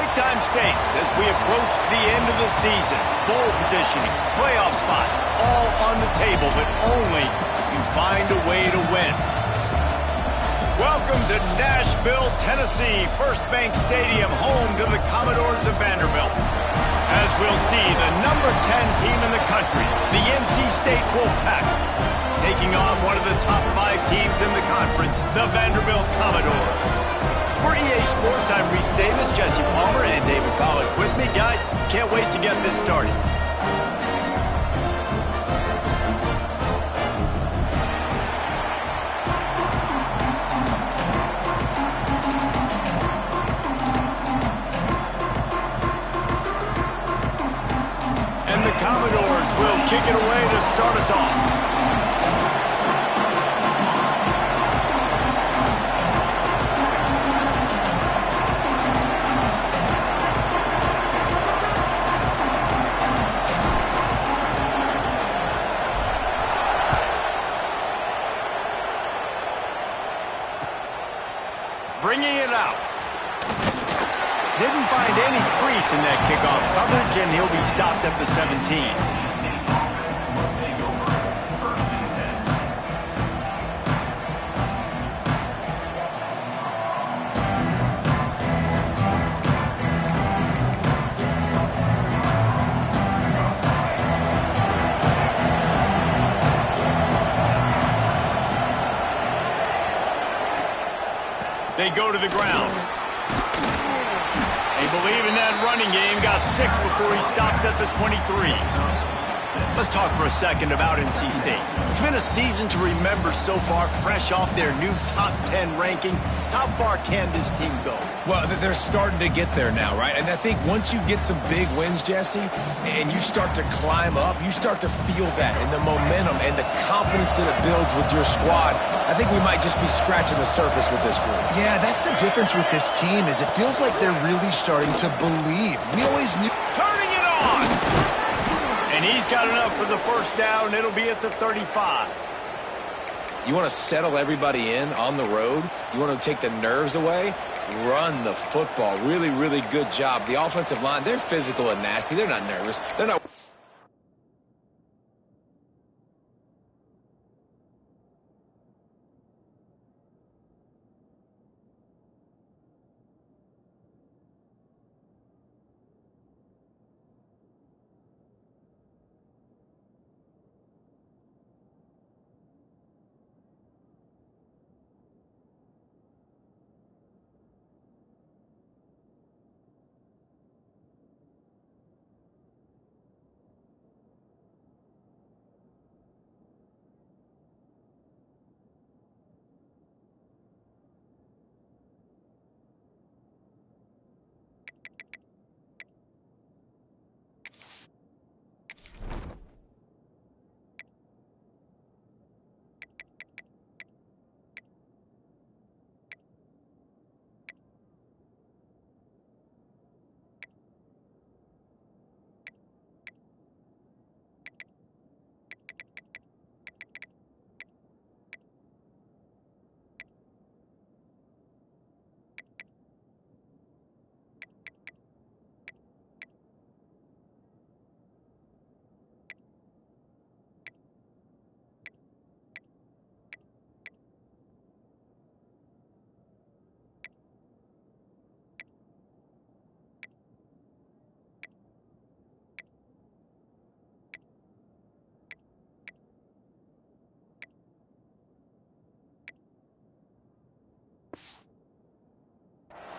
Big-time stakes as we approach the end of the season. Bowl positioning, playoff spots, all on the table, but only you find a way to win. Welcome to Nashville, Tennessee, First Bank Stadium, home to the Commodores of Vanderbilt. As we'll see, the number 10 team in the country, the NC State Wolfpack, taking on one of the top 5 teams in the conference, the Vanderbilt Commodores. For EA Sports, I'm Reese Davis, Jesse Palmer, and David Collins with me. Guys, can't wait to get this started. And the Commodores will kick it away to start us off. Bringing it out. Didn't find any crease in that kickoff coverage, and he'll be stopped at the 17. They go to the ground. They believe in that running game. Got 6 before he stopped at the 23. Let's talk for a second about NC State. It's been a season to remember so far, fresh off their new top 10 ranking. How far can this team go? Well, they're starting to get there now, right? And I think once you get some big wins, Jesse, and you start to climb up, you start to feel that and the momentum and the confidence that it builds with your squad. I think we might just be scratching the surface with this group. Yeah, that's the difference with this team is it feels like they're really starting to believe. We always knew. Turning it on! And he's got enough for the first down. It'll be at the 35. You want to settle everybody in on the road? You want to take the nerves away? Run the football. Really, really good job. The offensive line, they're physical and nasty. They're not nervous. They're not.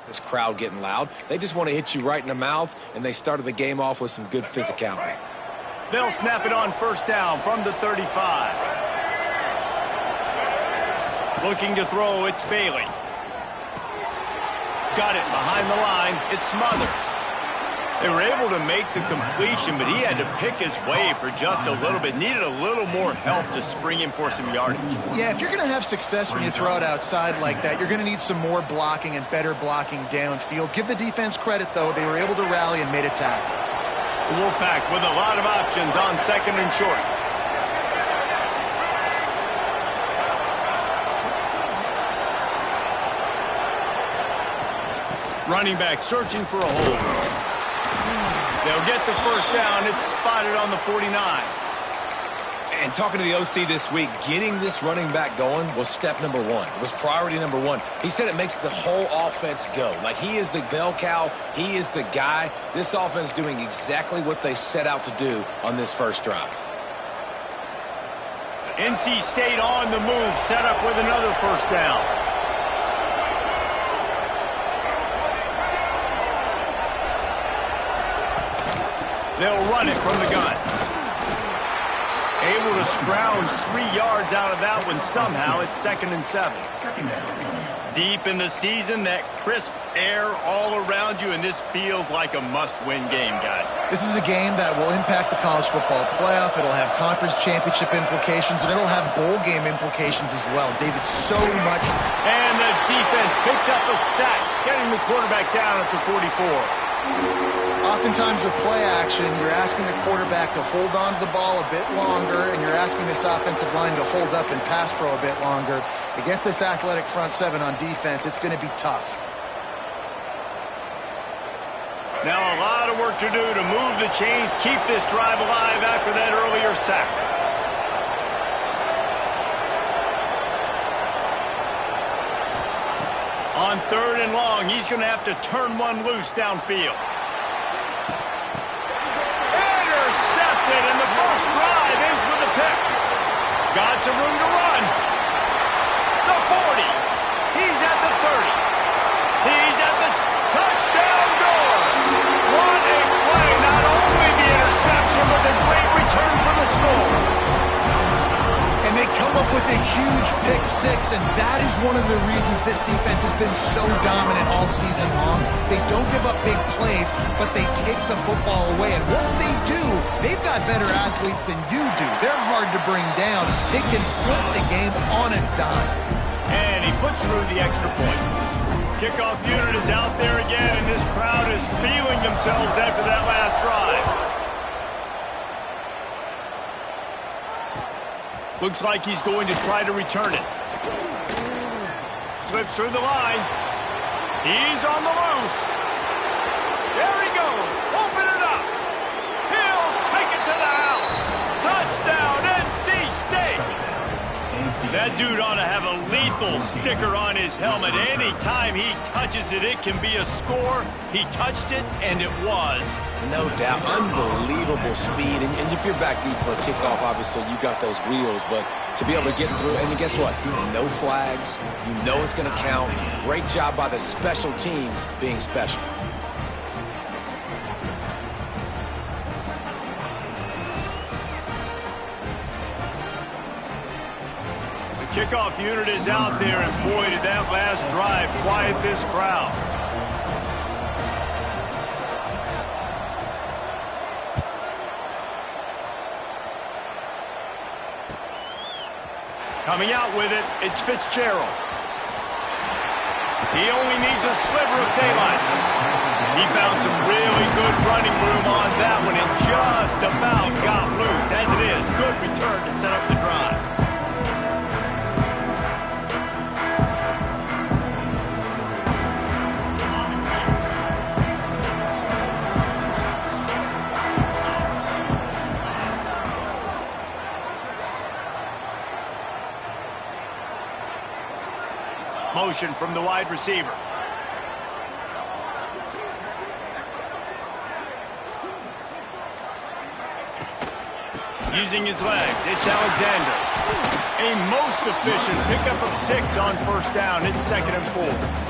This crowd getting loud. They just want to hit you right in the mouth, and they started the game off with some good physicality. They'll snap it on first down from the 35. Looking to throw, it's Bailey. Got it behind the line. It's Smothers. They were able to make the completion, but he had to pick his way for just a little bit. Needed a little more help to spring him for some yardage. Yeah, if you're going to have success when you throw it outside like that, you're going to need some more blocking and better blocking downfield. Give the defense credit, though. They were able to rally and made a tackle. The Wolfpack with a lot of options on second and short. Running back searching for a hole. They'll get the first down. It's spotted on the 49. And talking to the OC this week, getting this running back going was step number one. It was priority number one. He said it makes the whole offense go. Like, he is the bell cow. He is the guy. This offense doing exactly what they set out to do on this first drive. NC State on the move, set up with another first down. They'll run it from the gun. Able to scrounge 3 yards out of that one somehow. It's 2nd and 7. Deep in the season, that crisp air all around you, and this feels like a must-win game, guys. This is a game that will impact the college football playoff. It'll have conference championship implications, and it'll have bowl game implications as well. David, so much. And the defense picks up a sack, getting the quarterback down at the 44. Oftentimes with play action, you're asking the quarterback to hold on to the ball a bit longer, and you're asking this offensive line to hold up and pass pro a bit longer. Against this athletic front seven on defense, it's going to be tough. Now a lot of work to do to move the chains, keep this drive alive after that earlier sack. On 3rd and long, he's going to have to turn one loose downfield. Intercepted, and the first drive ends with a pick. Got some room to run. The 40. He's at the 30. He's at the touchdown doors. What a play. Not only the interception, but the great return for the score. And they come up with a huge pick six, and that is one of the reasons this defense has been so dominant all season long. They don't give up big plays, but they take the football away. And once they do, they've got better athletes than you do. They're hard to bring down. They can flip the game on a dime. And he puts through the extra point. Kickoff unit is out there again, and this crowd is feeling themselves after that last drive. Looks like he's going to try to return it. Slips through the line. He's on the loose. There he goes. Open it up. He'll take it to the house. Touchdown, NC State. That dude ought to have a lethal sticker on his helmet. Anytime he touches it, it can be a score. He touched it, and it was. No doubt. Unbelievable speed. And if you're back deep for a kickoff, obviously, you got those wheels. But to be able to get through, and guess what? No flags. You know it's going to count. Great job by the special teams being special. The kickoff unit is out there, and boy, did that last drive quiet this crowd. Coming out with it, it's Fitzgerald. He only needs a sliver of daylight. He found some really good running room on that one and just about got loose. As it is, good return to set up the drive. Motion from the wide receiver. Using his legs, it's Alexander. A most efficient pickup of 6 on first down. It's 2nd and 4.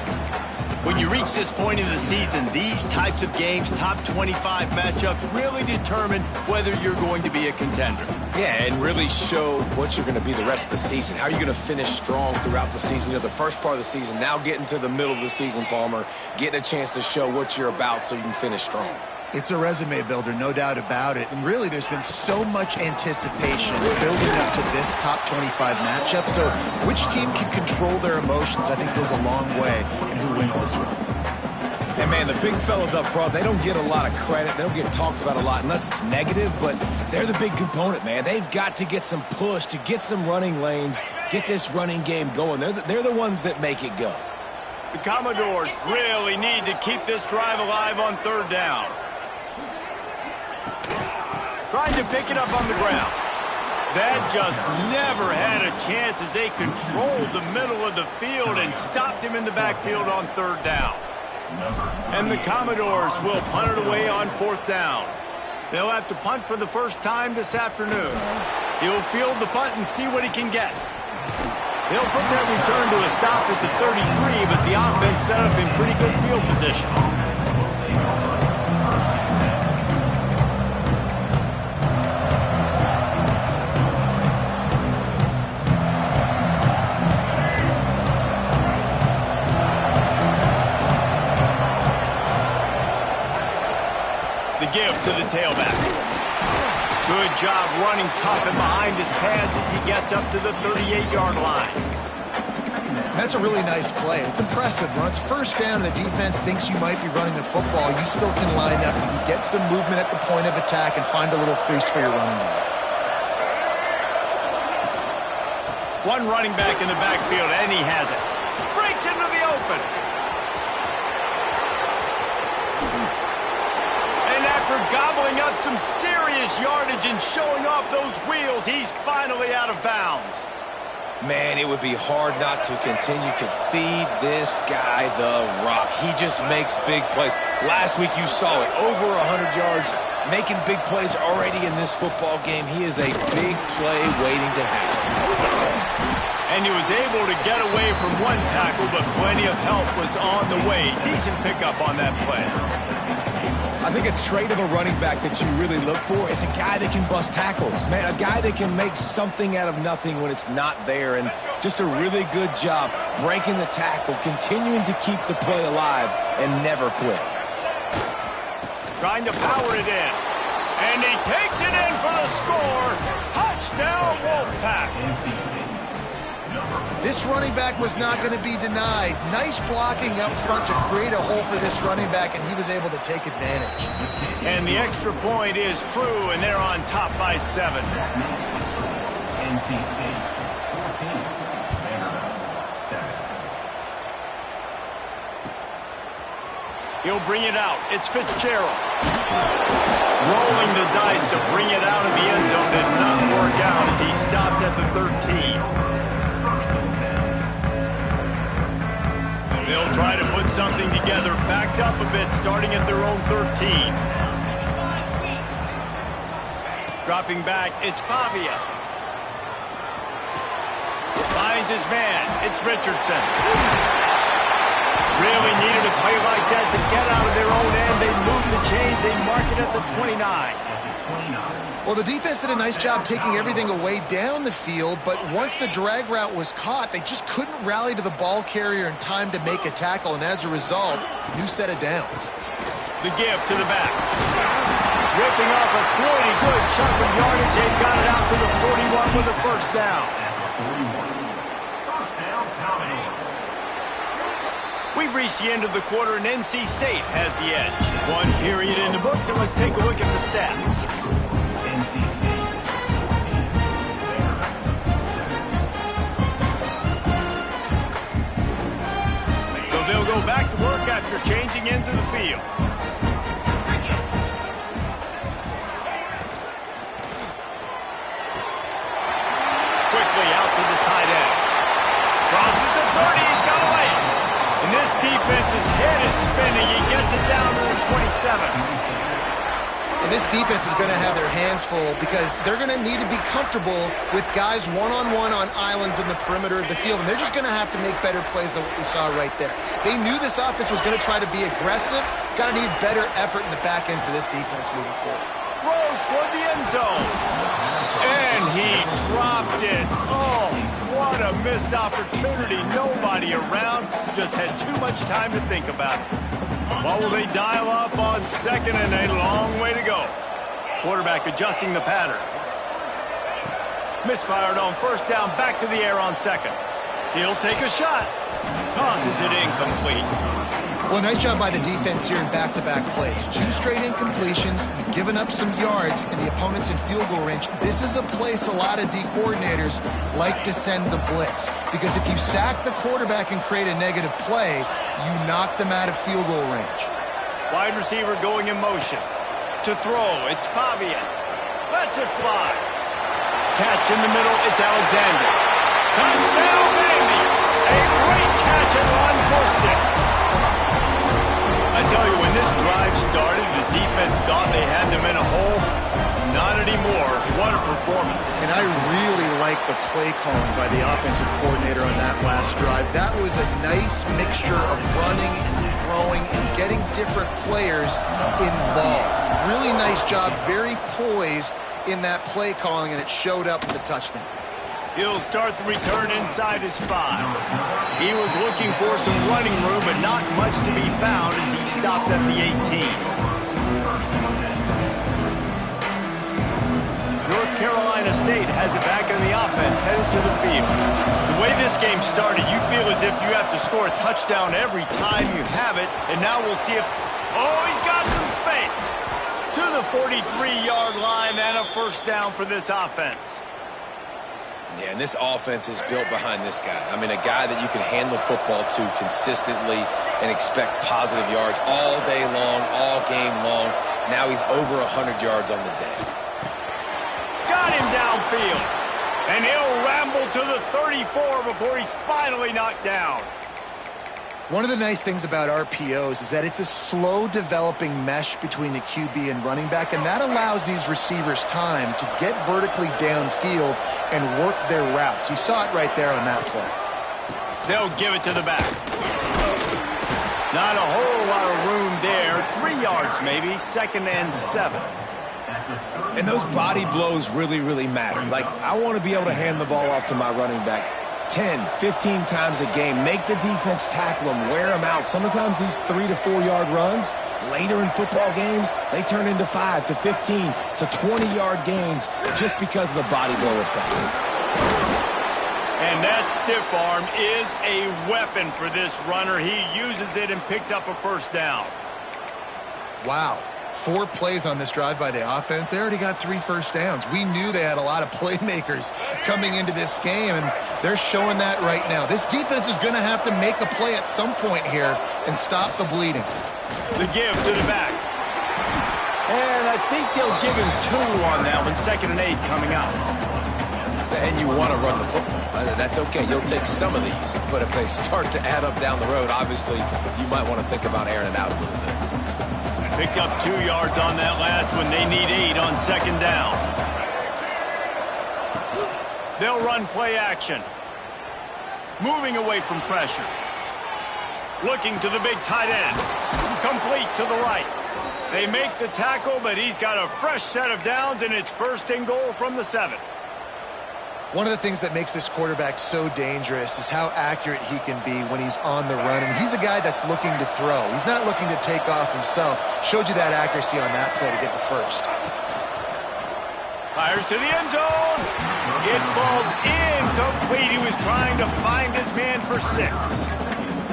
When you reach this point in the season, these types of games, top 25 matchups, really determine whether you're going to be a contender. Yeah, and really show what you're going to be the rest of the season. How are you going to finish strong throughout the season? You know, the first part of the season, now getting to the middle of the season, Palmer, getting a chance to show what you're about so you can finish strong. It's a resume builder, no doubt about it. And really, there's been so much anticipation building up to this top 25 matchup. So which team can control their emotions, I think, goes a long way in who wins this one. And, man, the big fellas up front, they don't get a lot of credit. They don't get talked about a lot unless it's negative, but they're the big component, man. They've got to get some push, to get some running lanes, get this running game going. They're the ones that make it go. The Commodores really need to keep this drive alive on third down. Trying to pick it up on the ground. That just never had a chance as they controlled the middle of the field and stopped him in the backfield on third down. And the Commodores will punt it away on fourth down. They'll have to punt for the first time this afternoon. He'll field the punt and see what he can get. They'll put that return to a stop at the 33, but the offense set up in pretty good field position. The give to the tailback. Good job running tough and behind his pads as he gets up to the 38-yard line. That's a really nice play. It's impressive. When it's first down, the defense thinks you might be running the football. You still can line up. You can get some movement at the point of attack and find a little crease for your running back. One running back in the backfield, and he has it. Breaks into the open. And after gobbling up some serious yardage and showing off those wheels, he's finally out of bounds. Man, it would be hard not to continue to feed this guy the rock. He just makes big plays. Last week you saw it, over 100 yards, making big plays already in this football game. He is a big play waiting to happen. And he was able to get away from one tackle, but plenty of help was on the way. Decent pickup on that play. I think a trait of a running back that you really look for is a guy that can bust tackles. Man, a guy that can make something out of nothing when it's not there. And just a really good job breaking the tackle, continuing to keep the play alive, and never quit. Trying to power it in. And he takes it in for the score. Touchdown, Wolfpack. This running back was not going to be denied. Nice blocking up front to create a hole for this running back, and he was able to take advantage. And the extra point is true, and they're on top by 7. NC State 14, Vanderbilt 7. He'll bring it out. It's Fitzgerald. Rolling the dice to bring it out of the end zone did not work out as he stopped at the 13. They'll try to put something together, backed up a bit, starting at their own 13. Dropping back, it's Pavia. Finds his man, it's Richardson. Really needed a play like that to get out of their own end. They move the chains, they mark it at the 29. Well, the defense did a nice job taking everything away down the field, but once the drag route was caught, they just couldn't rally to the ball carrier in time to make a tackle, and as a result, new set of downs. The give to the back. Ripping off a pretty good chunk of yardage. They got it out to the 41 with a first down. We've reached the end of the quarter, and NC State has the edge. One period in the books, and let's take a look at the stats. So they'll go back to work after changing into the field. Quickly out to the tight end. Crosses the 30, he's got away. And this defense's head is spinning. He gets it down to the 27. And this defense is going to have their hands full because they're going to need to be comfortable with guys one-on-one on islands in the perimeter of the field, and they're just going to have to make better plays than what we saw right there. They knew this offense was going to try to be aggressive. Got to need better effort in the back end for this defense moving forward. Throws toward the end zone. And he dropped it. Oh, what a missed opportunity. Nobody around. Just had too much time to think about it. What will they dial up on second and a long way to go? Quarterback adjusting the pattern. Misfired on first down, back to the air on second. He'll take a shot. Tosses it incomplete. Well, nice job by the defense here in back-to-back plays. 2 straight incompletions, you've given up some yards, and the opponent's in field goal range. This is a place a lot of D coordinators like to send the blitz, because if you sack the quarterback and create a negative play, you knock them out of field goal range. Wide receiver going in motion. To throw, it's Pavian. Lets it fly. Catch in the middle, it's Alexander. Touchdown, Vandy! A great catch and run for 6. I tell you, when this drive started, the defense thought they had them in a hole. Not anymore. What a performance. And I really like the play calling by the offensive coordinator on that last drive. That was a nice mixture of running and throwing and getting different players involved. Really nice job, very poised in that play calling, and it showed up with the touchdown. He'll start the return inside his 5. He was looking for some running room, but not much to be found as he stopped at the 18. North Carolina State has it back in the offense, headed to the field. The way this game started, you feel as if you have to score a touchdown every time you have it, and now we'll see if... Oh, he's got some space! To the 43-yard line and a first down for this offense. Yeah, and this offense is built behind this guy. I mean, a guy that you can hand the football to consistently and expect positive yards all day long, all game long. Now he's over 100 yards on the day. Got him downfield. And he'll ramble to the 34 before he's finally knocked down. One of the nice things about RPOs is that it's a slow developing mesh between the QB and running back, and that allows these receivers time to get vertically downfield and work their routes. You saw it right there on that play. They'll give it to the back. Not a whole lot of room there. 3 yards maybe, 2nd and 7. And those body blows really, really matter. Like, I want to be able to hand the ball off to my running back 10, 15 times a game. Make the defense tackle them, wear them out. Sometimes these 3 to 4 yard runs, later in football games, they turn into 5 to 15 to 20 yard gains just because of the body blow effect. And that stiff arm is a weapon for this runner. He uses it and picks up a first down. Wow. 4 plays on this drive by the offense. They already got 3 first downs. We knew they had a lot of playmakers coming into this game, and they're showing that right now. This defense is going to have to make a play at some point here and stop the bleeding. The give to the back. And I think they'll give him 2 on that one. 2nd and 8 coming up. And you want to run the football. That's okay. You'll take some of these. But if they start to add up down the road, obviously, you might want to think about airing it out a little bit. Picked up 2 yards on that last one. They need 8 on 2nd down. They'll run play action. Moving away from pressure. Looking to the big tight end. Complete to the right. They make the tackle, but he's got a fresh set of downs, and it's 1st and goal from the 7. One of the things that makes this quarterback so dangerous is how accurate he can be when he's on the run. And he's a guy that's looking to throw. He's not looking to take off himself. Showed you that accuracy on that play to get the first. Fires to the end zone. It falls incomplete. He was trying to find his man for 6.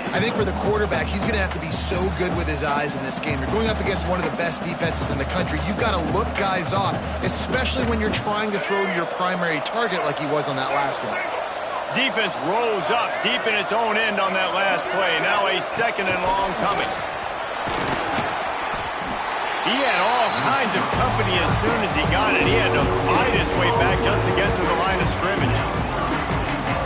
I think for the quarterback, he's going to have to be so good with his eyes in this game. You're going up against one of the best defenses in the country. You've got to look guys off, especially when you're trying to throw to your primary target like he was on that last one. Defense rose up deep in its own end on that last play. Now a 2nd and long coming. He had all kinds of company as soon as he got it. He had to fight his way back just to get to the line of scrimmage.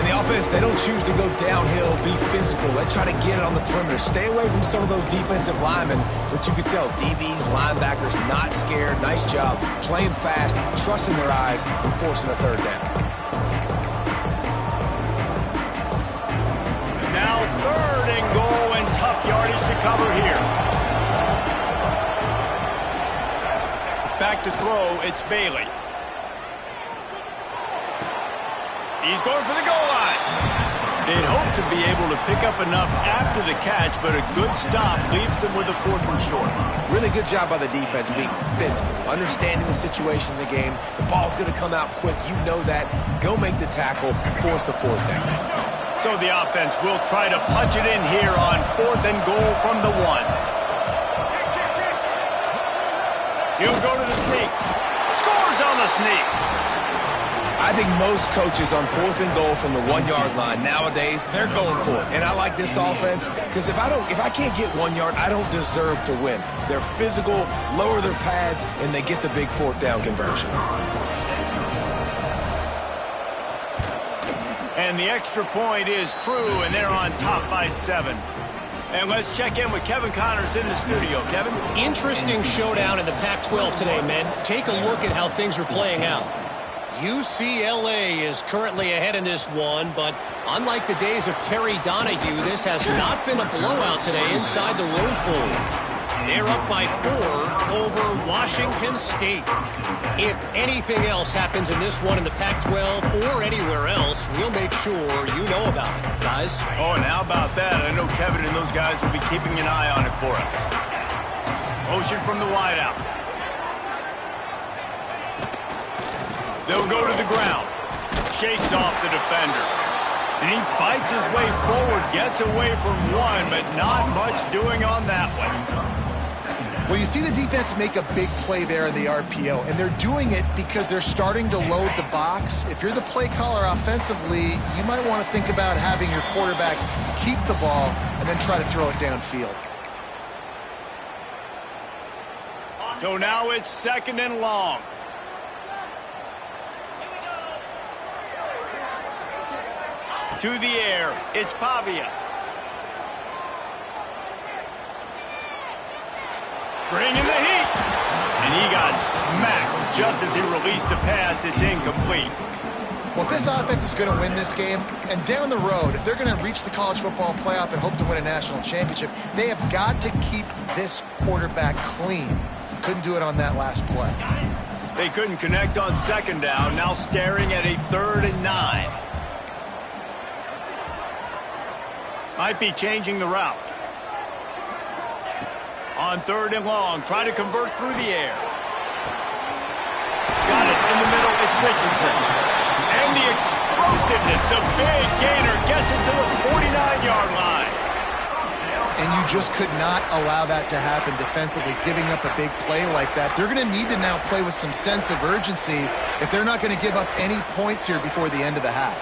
In the offense, they don't choose to go downhill, be physical. They try to get it on the perimeter. Stay away from some of those defensive linemen, but you could tell DBs, linebackers, not scared. Nice job playing fast, trusting their eyes, and forcing a 3rd down. Now 3rd and goal, and tough yardage to cover here. Back to throw, it's Bailey. He's going for the goal line. They'd hope to be able to pick up enough after the catch, but a good stop leaves them with a 4th and short. Really good job by the defense being physical, understanding the situation in the game. The ball's going to come out quick. You know that. Go make the tackle, force the 4th down. So the offense will try to punch it in here on 4th and goal from the 1. He'll go to the sneak. Scores on the sneak. I think most coaches on 4th and goal from the 1-yard line nowadays, they're going for it. And I like this offense because if I can't get 1 yard, I don't deserve to win. They're physical, lower their pads, and they get the big 4th down conversion. And the extra point is true, and they're on top by 7. And let's check in with Kevin Connors in the studio. Kevin? Interesting showdown in the Pac-12 today, men. Take a look at how things are playing out. UCLA is currently ahead in this one, but unlike the days of Terry Donahue, this has not been a blowout today inside the Rose Bowl. They're up by 4 over Washington State. If anything else happens in this one in the Pac-12 or anywhere else, we'll make sure you know about it, guys. Oh, and how about that? I know Kevin and those guys will be keeping an eye on it for us. Motion from the wideout. They'll go to the ground. Shakes off the defender. And he fights his way forward, gets away from one, but not much doing on that one. Well, you see the defense make a big play there in the RPO, and they're doing it because they're starting to load the box. If you're the play caller offensively, you might want to think about having your quarterback keep the ball and then try to throw it downfield. So now it's 2nd and long. To the air, it's Pavia. Bringing the heat. And he got smacked just as he released the pass. It's incomplete. Well, if this offense is going to win this game, and down the road, if they're going to reach the college football playoff and hope to win a national championship, they have got to keep this quarterback clean. Couldn't do it on that last play. They couldn't connect on 2nd down. Now staring at a 3rd and 9. Might be changing the route. On 3rd and long, try to convert through the air. Got it in the middle, it's Richardson. And the explosiveness, the big gainer gets it to the 49-yard line. And you just could not allow that to happen defensively, giving up a big play like that. They're going to need to now play with some sense of urgency if they're not going to give up any points here before the end of the half.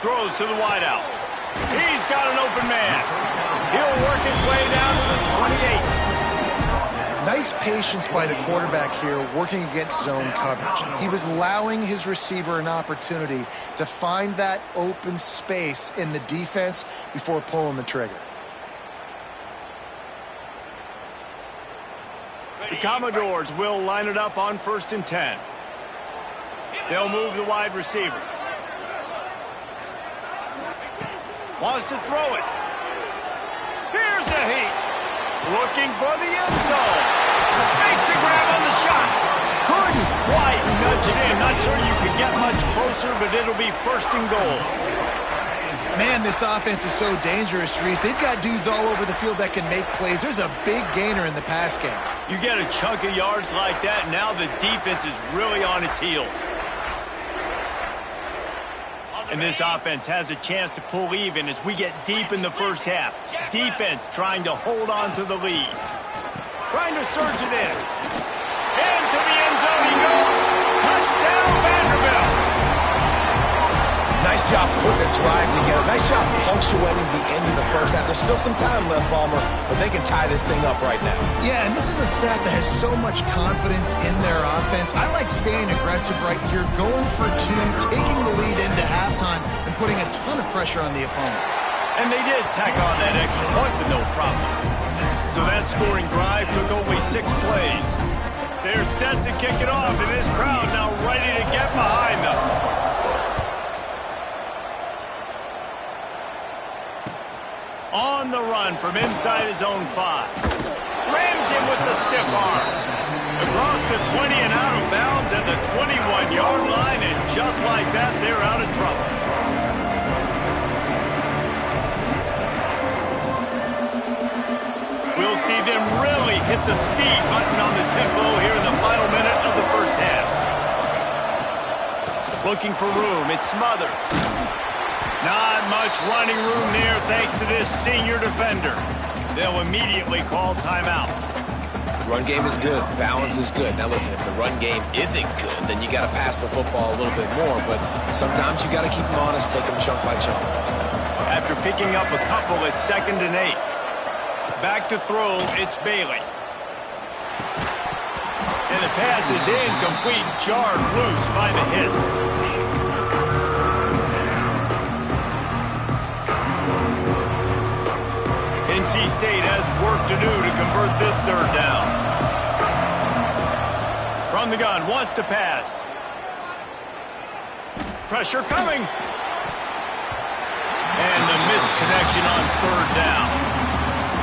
Throws to the wideout. He's got an open man. He'll work his way down to the 28. Nice patience by the quarterback here working against zone coverage. He was allowing his receiver an opportunity to find that open space in the defense before pulling the trigger. The Commodores will line it up on 1st and 10. They'll move the wide receiver. Wants to throw it. Here's the heat. Looking for the end zone. Makes the grab on the shot. Couldn't quite nudge it in. Not sure you could get much closer, but it'll be 1st and goal. Man, this offense is so dangerous, Reese. They've got dudes all over the field that can make plays. There's a big gainer in the pass game. You get a chunk of yards like that, now the defense is really on its heels. And this offense has a chance to pull even as we get deep in the first half. Defense trying to hold on to the lead. Trying to surge it in. Into the end zone he goes. Touchdown, Vanderbilt. Nice job putting the drive together. Nice job punctuating the end of the first half. There's still some time left, Palmer, but they can tie this thing up right now. Yeah, and this is a staff that has so much confidence in their offense. I like staying aggressive right here, going for 2, taking the lead into halftime, and putting a ton of pressure on the opponent. And they did tack on that extra point with no problem. So that scoring drive took only 6 plays. They're set to kick it off, and this crowd now ready to get behind them. On the run from inside his own 5. Rams him with the stiff arm. Across the 20 and out of bounds at the 21-yard line, and just like that, they're out of trouble. We'll see them really hit the speed button on the tempo here in the final minute of the first half. Looking for room, it's Smothers. Not much running room there thanks to this senior defender. They'll immediately call timeout. Run game is good. Balance is good. Now listen, if the run game isn't good, then you got to pass the football a little bit more. But sometimes you got to keep them honest, take them chunk by chunk. After picking up a couple at 2nd and 8. Back to throw, it's Bailey. And the pass is incomplete, jarred loose by the hit. NC State has work to do to convert this 3rd down. From the gun, wants to pass. Pressure coming. And the missed connection on 3rd down.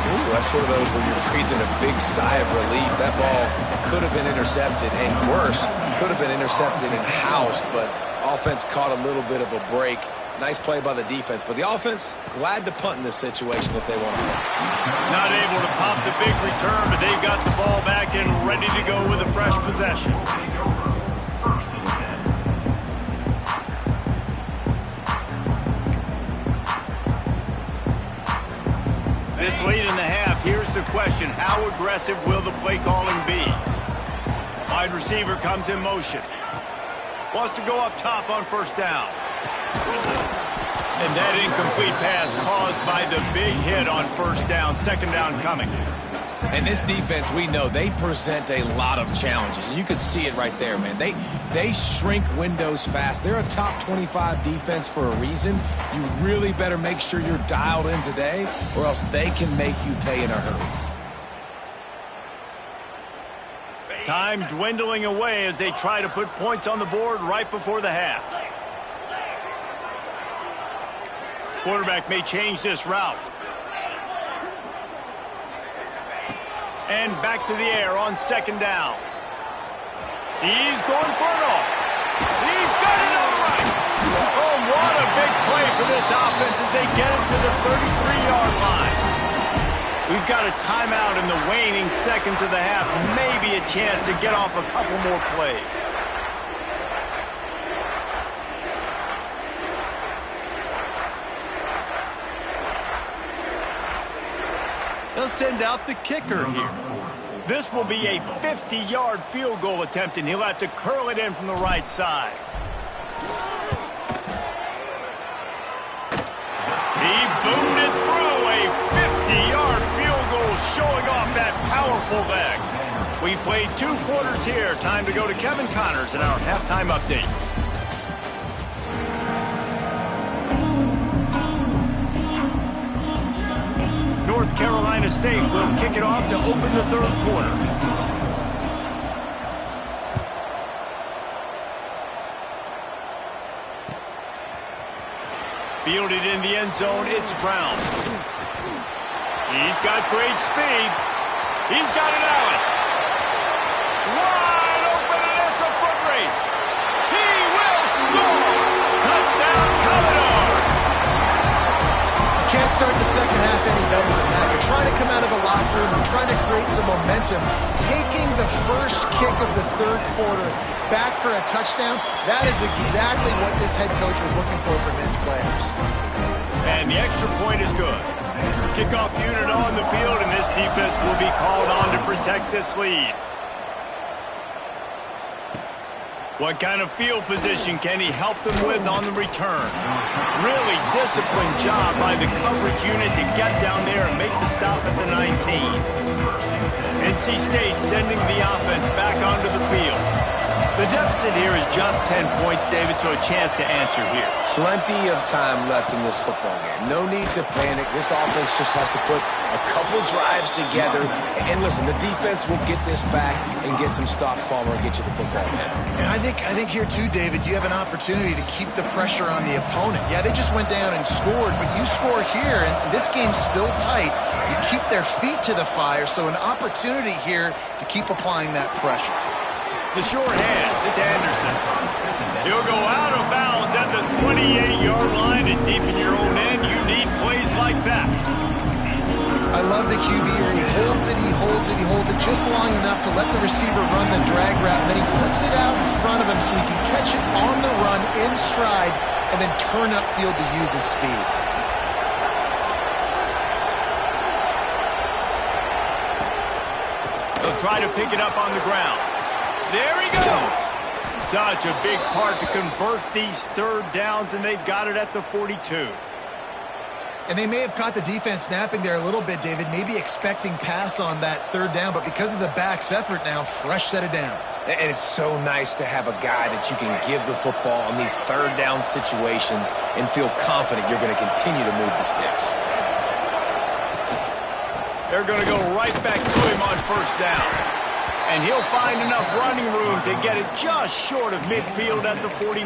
Ooh, that's one of those where you're breathing a big sigh of relief. That ball could have been intercepted, and worse, could have been intercepted in house, but offense caught a little bit of a break. Nice play by the defense, but the offense glad to punt in this situation if they want to play. Not able to pop the big return, but they've got the ball back and ready to go with a fresh possession. This late in the half, here's the question. How aggressive will the play calling be? Wide receiver comes in motion. Wants to go up top on 1st down. And that incomplete pass caused by the big hit on 1st down. 2nd down coming. And this defense, we know, they present a lot of challenges. And you can see it right there, man. They shrink windows fast. They're a top 25 defense for a reason. You really better make sure you're dialed in today, or else they can make you pay in a hurry. Time dwindling away as they try to put points on the board right before the half. Quarterback may change this route. And back to the air on 2nd down. He's going for it all. He's got it all right. Oh, what a big play for this offense as they get it to the 33-yard line. We've got a timeout in the waning seconds of the half. Maybe a chance to get off a couple more plays. They'll send out the kicker here. This will be a 50-yard field goal attempt, and he'll have to curl it in from the right side. He boomed it through, a 50-yard field goal showing off that powerful leg. We played 2 quarters here. Time to go to Kevin Connors in our halftime update. North Carolina State will kick it off to open the 3rd quarter. Fielded in the end zone, it's Brown. He's got great speed. He's got it out. Wide open, and it's a foot race. He will score. Touchdown, Commodores. Can't start the 2nd half any better than that. You're trying to come out of a locker room. You're trying to create some momentum. Taking the first kick of the 3rd quarter back for a touchdown, that is exactly what this head coach was looking for from his players. And the extra point is good. Kickoff unit on the field, and this defense will be called on to protect this lead. What kind of field position can he help them with on the return? Really disciplined job by the coverage unit to get down there and make the stop at the 19. NC State sending the offense back onto the field. The deficit here is just 10 points, David, so a chance to answer here. Plenty of time left in this football game. No need to panic. This offense just has to put a couple drives together. And listen, the defense will get this back and get some stops, Palmer, and get you the football back. And I think here, too, David, you have an opportunity to keep the pressure on the opponent. Yeah, they just went down and scored, but you score here, and this game's still tight. You keep their feet to the fire, so an opportunity here to keep applying that pressure. The short hands, it's Anderson. He'll go out of bounds at the 28-yard line, and deep in your own end, you need plays like that. I love the QB here. He holds it, he holds it, he holds it. just long enough to let the receiver run the drag route, and then he puts it out in front of him so he can catch it on the run in stride and then turn upfield to use his speed. He'll try to pick it up on the ground. There he goes. Such a big part to convert these third downs, and they've got it at the 42. And they may have caught the defense napping there a little bit, David, maybe expecting pass on that third down, but because of the back's effort now, fresh set of downs. And it's so nice to have a guy that you can give the football on these third down situations and feel confident you're going to continue to move the sticks. They're going to go right back to him on first down. And he'll find enough running room to get it just short of midfield at the 49.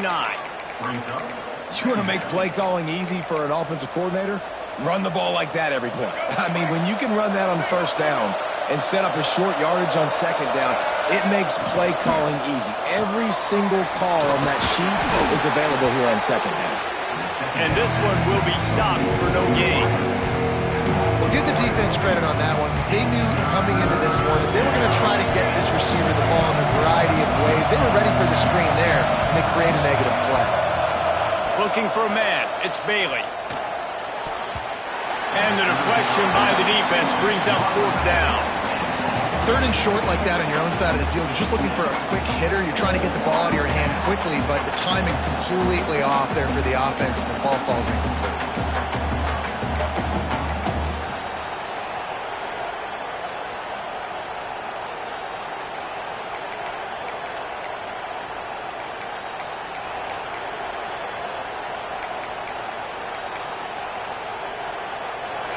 You want to make play calling easy for an offensive coordinator? Run the ball like that every play. I mean, when you can run that on first down and set up a short yardage on second down, it makes play calling easy. Every single call on that sheet is available here on second down. And this one will be stopped for no gain. Well, give the defense credit on that one because they knew coming into this one that they were going to try to get this receiver the ball in a variety of ways. They were ready for the screen there, and they create a negative play. Looking for a man. It's Bailey. And the deflection by the defense brings up fourth down. Third and short like that on your own side of the field, you're just looking for a quick hitter. You're trying to get the ball out of your hand quickly, but the timing completely off there for the offense, and the ball falls incomplete.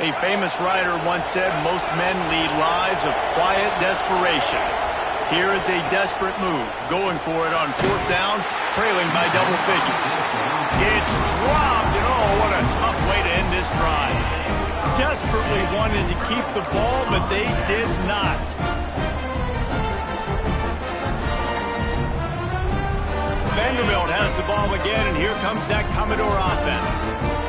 A famous writer once said, most men lead lives of quiet desperation. Here is a desperate move, going for it on fourth down, trailing by double figures. It's dropped, and oh, what a tough way to end this drive. Desperately wanted to keep the ball, but they did not. Vanderbilt has the ball again, and here comes that Commodore offense.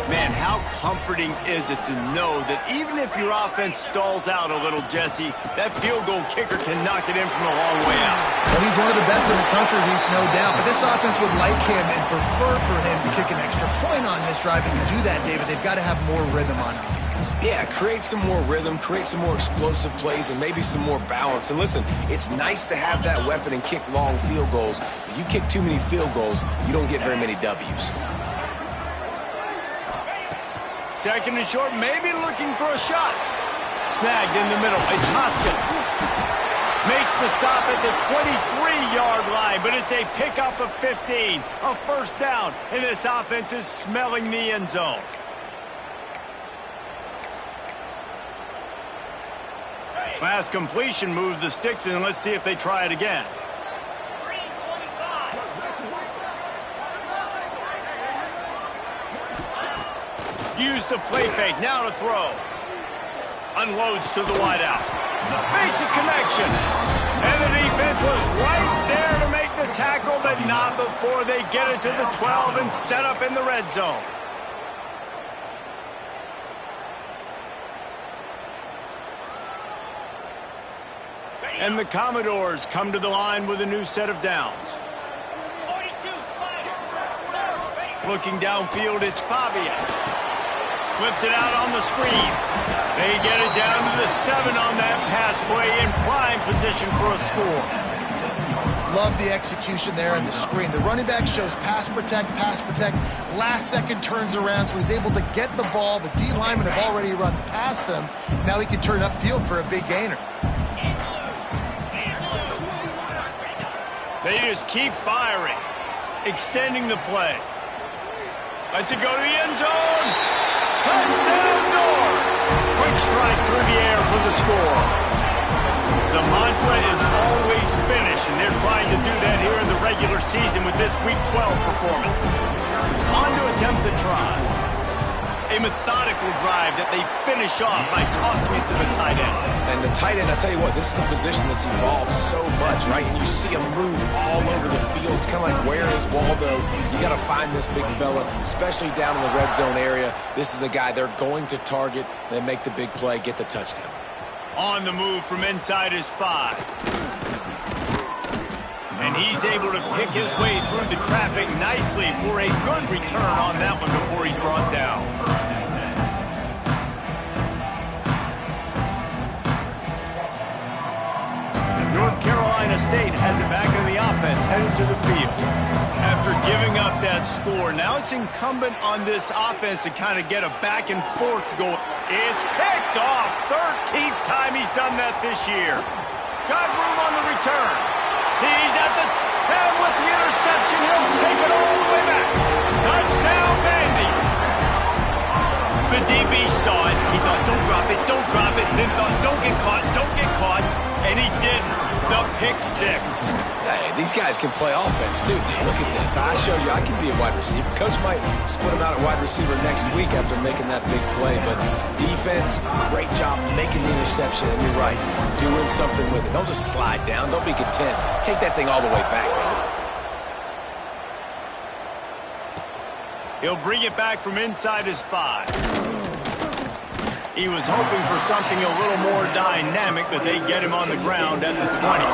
Man, how comforting is it to know that even if your offense stalls out a little, Jesse, that field goal kicker can knock it in from a long way out. Well, he's one of the best in the country, Reese, no doubt. But this offense would like him and prefer for him to kick an extra point on this drive. And to do that, David, they've got to have more rhythm on offense. Yeah, create some more rhythm, create some more explosive plays, and maybe some more balance. And listen, it's nice to have that weapon and kick long field goals. If you kick too many field goals, you don't get very many W's. Second and short, maybe looking for a shot. Snagged in the middle. It's Hoskins. Makes the stop at the 23-yard line, but it's a pickup of 15. A first down, and this offense is smelling the end zone. Last completion moved the sticks, and let's see if they try it again. Use the play fake, now to throw. Unloads to the wideout. Makes a connection. And the defense was right there to make the tackle, but not before they get it to the 12 and set up in the red zone. And the Commodores come to the line with a new set of downs. Looking downfield, it's Pavia. Flips it out on the screen. They get it down to the 7 on that pass play in prime position for a score. Love the execution there on the screen. The running back shows pass protect, pass protect. Last second turns around, so he's able to get the ball. The D linemen have already run past him. Now he can turn upfield for a big gainer. They just keep firing, extending the play. Lets it go to the end zone. Touchdown doors. Quick strike through the air for the score. The mantra is always finish, and they're trying to do that here in the regular season with this Week 12 performance. On to attempt the try. A methodical drive that they finish off by tossing it to the tight end. And the tight end, I tell you what, this is a position that's evolved so much, right? And you see him move all over the field. It's kind of like, where is Waldo? You got to find this big fella, especially down in the red zone area. This is the guy they're going to target, then make the big play, get the touchdown. On the move from inside his 5. And he's able to pick his way through the traffic nicely for a good return on that one before he's brought down. North Carolina State has it back in the offense, headed to the field. After giving up that score, now it's incumbent on this offense to kind of get a back and forth going. It's picked off. 13th time he's done that this year. Got room on the return. He's at the... And with the interception, he'll take it all the way back. Touchdown, Vandy. The DB saw it. He thought, don't drop it, don't drop it. Then thought, don't get caught, don't get caught. And he didn't. The pick 6. Hey, these guys can play offense, too. Look at this. I show you I can be a wide receiver. Coach might split him out at wide receiver next week after making that big play. But defense, great job making the interception. And you're right, doing something with it. Don't just slide down. Don't be content. Take that thing all the way back, man. He'll bring it back from inside his 5. He was hoping for something a little more dynamic, but they get him on the ground at the 20.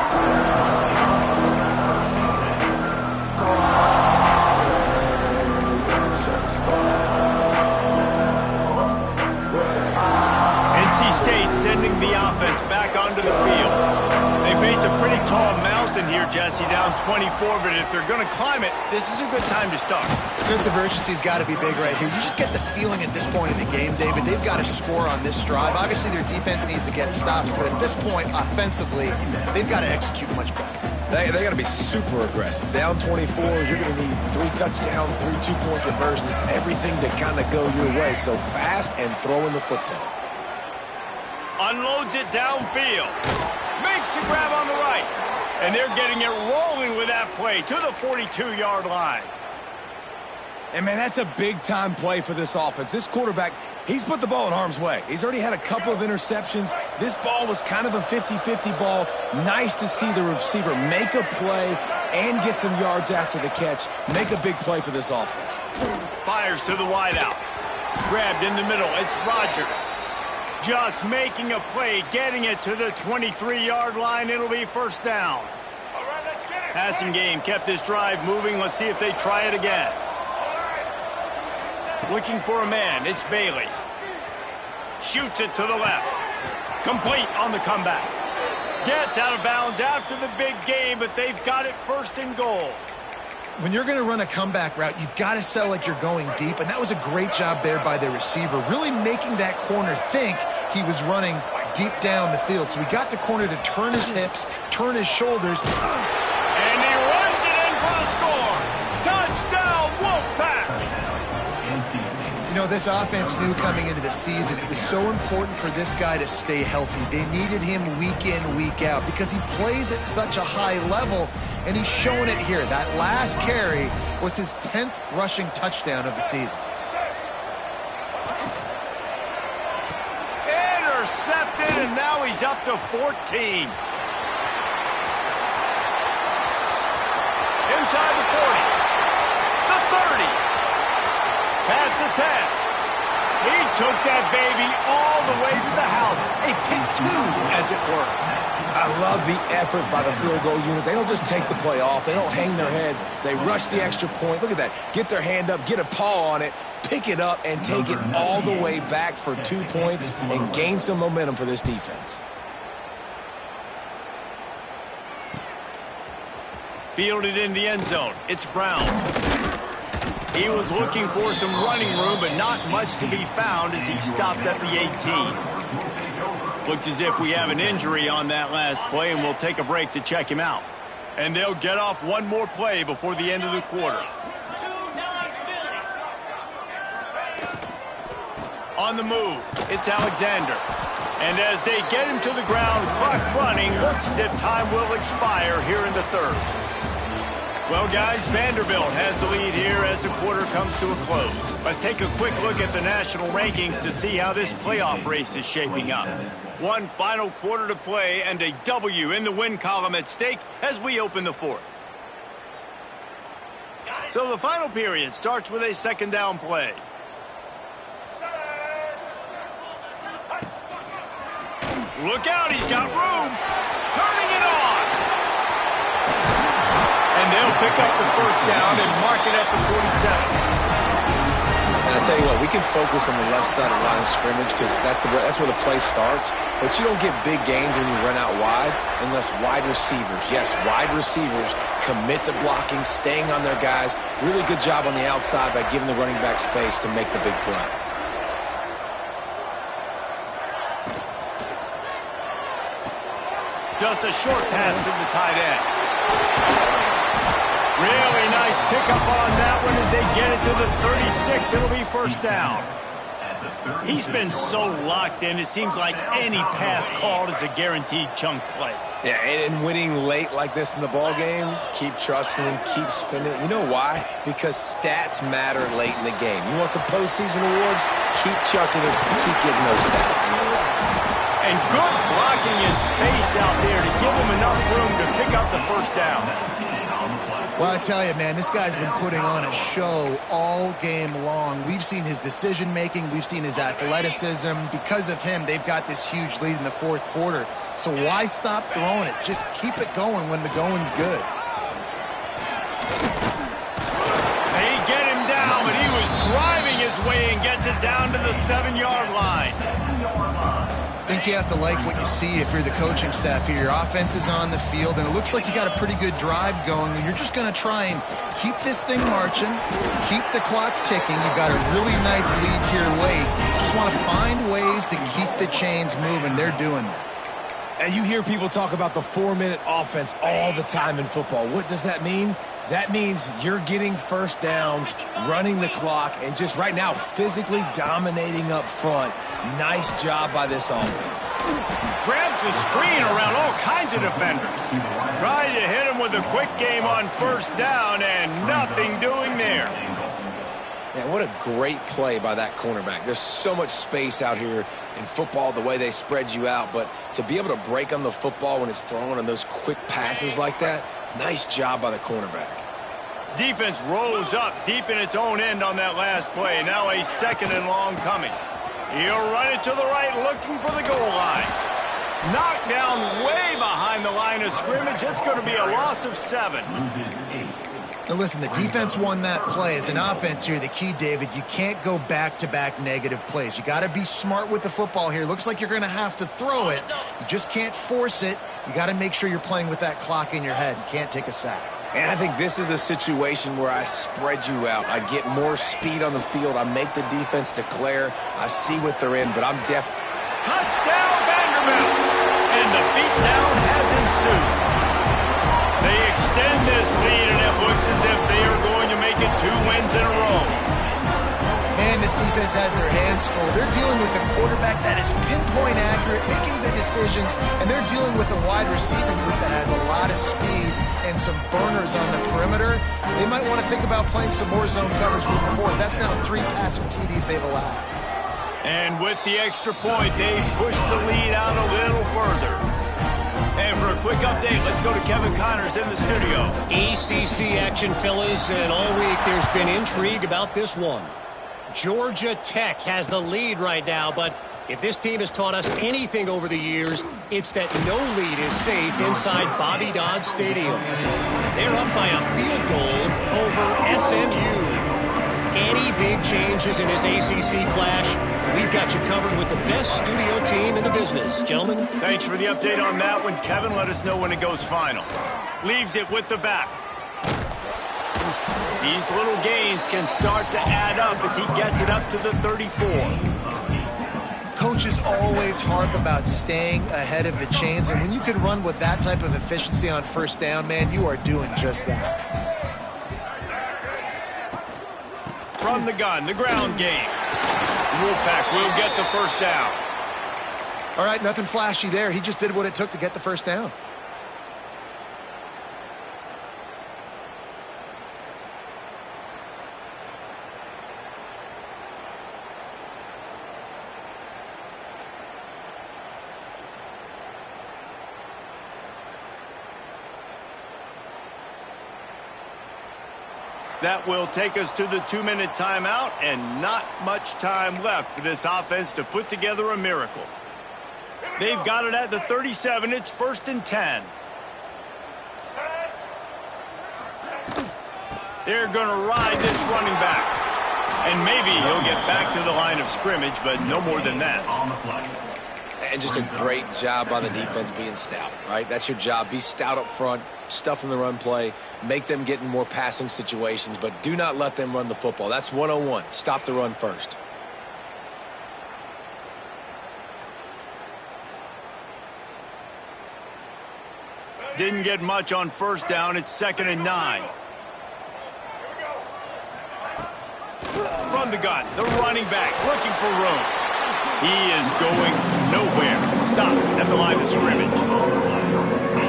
NC State sending the offense back onto the field. They face a pretty tall mountain here, Jesse, down 24, but if they're going to climb it, this is a good time to start. Sense of urgency's got to be big right here. You just get the feeling at this point in the game, David, they've got to score on this drive. Obviously, their defense needs to get stops, but at this point, offensively, they've got to execute much better. They got to be super aggressive. Down 24, you're going to need 3 touchdowns, 3 two-point conversions, everything to kind of go your way. So fast and throwing the football. Unloads it downfield. Makes the grab on the right. And they're getting it rolling with that play to the 42-yard line. And, man, that's a big-time play for this offense. This quarterback, he's put the ball in harm's way. He's already had a couple of interceptions. This ball was kind of a 50-50 ball. Nice to see the receiver make a play and get some yards after the catch. Make a big play for this offense. Fires to the wideout. Grabbed in the middle. It's Rodgers. Just making a play, getting it to the 23-yard line. It'll be first down. Passing game kept this drive moving. Let's see if they try it again. Looking for a man. It's Bailey. Shoots it to the left. Complete on the comeback. Gets out of bounds after the big game, but they've got it first and goal. When you're going to run a comeback route, you've got to sell like you're going deep, and that was a great job there by the receiver, really making that corner think he was running deep down the field. So he got the corner to turn his hips, turn his shoulders. And he runs it in for the score. Touchdown, Wolfpack! You know, this offense knew coming into the season it was so important for this guy to stay healthy. They needed him week in, week out because he plays at such a high level, and he's showing it here. That last carry was his 10th rushing touchdown of the season. Intercepted, and now he's up to 14. Inside the 40. The 30. Past the 10. He took that baby all the way to the house. A pick 2, as it were. I love the effort by the field goal unit. They don't just take the play off. They don't hang their heads. They rush the extra point. Look at that. Get their hand up, get a paw on it, pick it up, and take it all the way back for 2 points and gain some momentum for this defense. Fielded in the end zone. It's Brown. He was looking for some running room, but not much to be found as he stopped at the 18. Looks as if we have an injury on that last play, and we'll take a break to check him out. And they'll get off one more play before the end of the quarter. On the move, it's Alexander. And as they get him to the ground, clock running, looks as if time will expire here in the third. Well, guys, Vanderbilt has the lead here as the quarter comes to a close. Let's take a quick look at the national rankings to see how this playoff race is shaping up. One final quarter to play and a W in the win column at stake as we open the fourth. So the final period starts with a second down play. Look out, he's got room. Turning it on. And they'll pick up the first down and mark it at the 47. And I tell you what, we can focus on the left side of the line of scrimmage because that's where the play starts. But you don't get big gains when you run out wide unless wide receivers, yes, wide receivers, commit to blocking, staying on their guys. Really good job on the outside by giving the running back space to make the big play. Just a short pass to the tight end. Really nice pickup on that one as they get it to the 36. It'll be first down. He's been so locked in, it seems like any pass called is a guaranteed chunk play. Yeah, and winning late like this in the ball game, keep trusting him, keep spinning. You know why? Because stats matter late in the game. You want some postseason awards? Keep chucking it, keep getting those stats. And good blocking in space out there to give him enough room to pick up the first down. Well, I tell you, man, this guy's been putting on a show all game long. We've seen his decision-making. We've seen his athleticism. Because of him, they've got this huge lead in the fourth quarter. So why stop throwing it? Just keep it going when the going's good. They get him down, but he was driving his way and gets it down to the 7-yard line. I think you have to like what you see if you're the coaching staff here. Your offense is on the field, and it looks like you got a pretty good drive going, and you're just going to try and keep this thing marching, keep the clock ticking. You've got a really nice lead here late. Just want to find ways to keep the chains moving. They're doing that. And you hear people talk about the 4-minute offense all the time in football. What does that mean? That means you're getting first downs, running the clock, and just right now physically dominating up front. Nice job by this offense. Grabs the screen around all kinds of defenders. Trying to hit him with a quick game on first down, and nothing doing there. Man, what a great play by that cornerback. There's so much space out here in football, the way they spread you out, but to be able to break on the football when it's thrown on those quick passes like that, nice job by the cornerback. Defense rose up deep in its own end on that last play. Now a 2nd and long coming. He'll run it to the right, looking for the goal line. Knocked down way behind the line of scrimmage. It's going to be a loss of 7. Now listen, the defense won that play. As an offense here, the key, David, you can't go back-to-back negative plays. You got to be smart with the football here. Looks like you're going to have to throw it. You just can't force it. You got to make sure you're playing with that clock in your head. You can't take a sack. And I think this is a situation where I spread you out. I get more speed on the field. I make the defense declare. I see what they're in, but I'm definitely... Touchdown, Vanderbilt! And the beatdown has ensued. They extend this lead, and it looks as if they are going to make it 2 wins in a row. Man, this defense has their hands full. They're dealing with a quarterback that is pinpoint accurate, making good decisions, and they're dealing with a wide receiving group that has a lot of speed and some burners on the perimeter. They might want to think about playing some more zone coverage moving forward. That's now 3 passing TDs they've allowed. And with the extra point, they push the lead out a little further. And for a quick update, let's go to Kevin Connors in the studio. ACC action, fellas, and all week there's been intrigue about this one. Georgia Tech has the lead right now, but if this team has taught us anything over the years, it's that no lead is safe inside Bobby Dodd Stadium. They're up by a field goal over SMU. Any big changes in this ACC clash, we've got you covered with the best studio team in the business. Gentlemen. Thanks for the update on that one, Kevin. Let us know when it goes final. Leaves it with the back. These little gains can start to add up as he gets it up to the 34. Coaches always harp about staying ahead of the chains, and when you can run with that type of efficiency on first down, man, you are doing just that. From the gun, the ground game. Wolfpack will get the first down. All right, nothing flashy there. He just did what it took to get the first down. That will take us to the 2-minute timeout, and not much time left for this offense to put together a miracle. They've got it at the 37. It's 1st and 10. They're going to ride this running back. And maybe he'll get back to the line of scrimmage, but no more than that. And just a great job by the defense being stout, right? That's your job. Be stout up front, stuff in the run play, make them get in more passing situations, but do not let them run the football. That's 101. Stop the run first. Didn't get much on 1st down. It's 2nd and 9. From the gun, the running back looking for room. He is going nowhere. Stop at the line of scrimmage.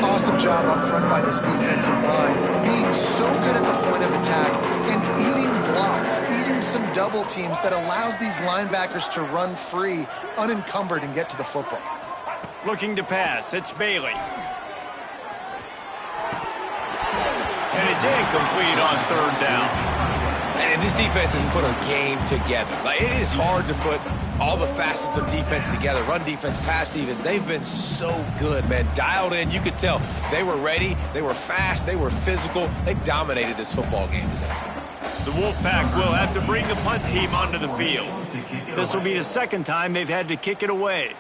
Awesome job up front by this defensive line. Being so good at the point of attack and eating blocks, eating some double teams that allows these linebackers to run free, unencumbered, and get to the football. Looking to pass. It's Bailey. And it's incomplete on 3rd down. And this defense has put a game together. Like, it is hard to put all the facets of defense together. Run defense, pass defense. They've been so good, man. Dialed in. You could tell they were ready. They were fast. They were physical. They dominated this football game today. The Wolfpack will have to bring the punt team onto the field. This will be the 2nd time they've had to kick it away.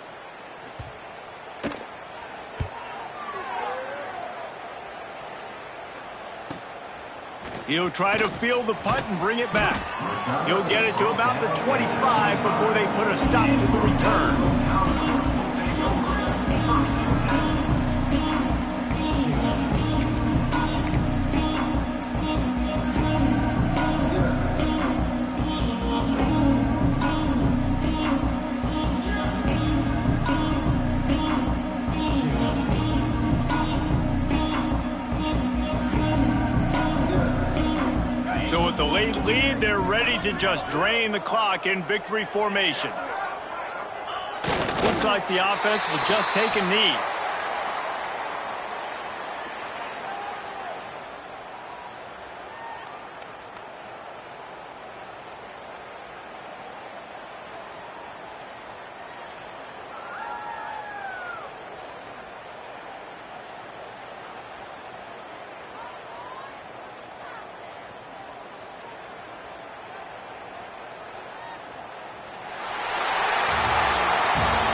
He'll try to field the punt and bring it back. He'll get it to about the 25 before they put a stop to the return. So with the late lead, they're ready to just drain the clock in victory formation. Looks like the offense will just take a knee.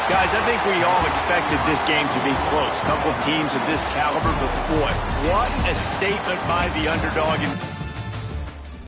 Guys, I think we all expected this game to be close. Couple of teams of this caliber, but boy, what a statement by the underdog.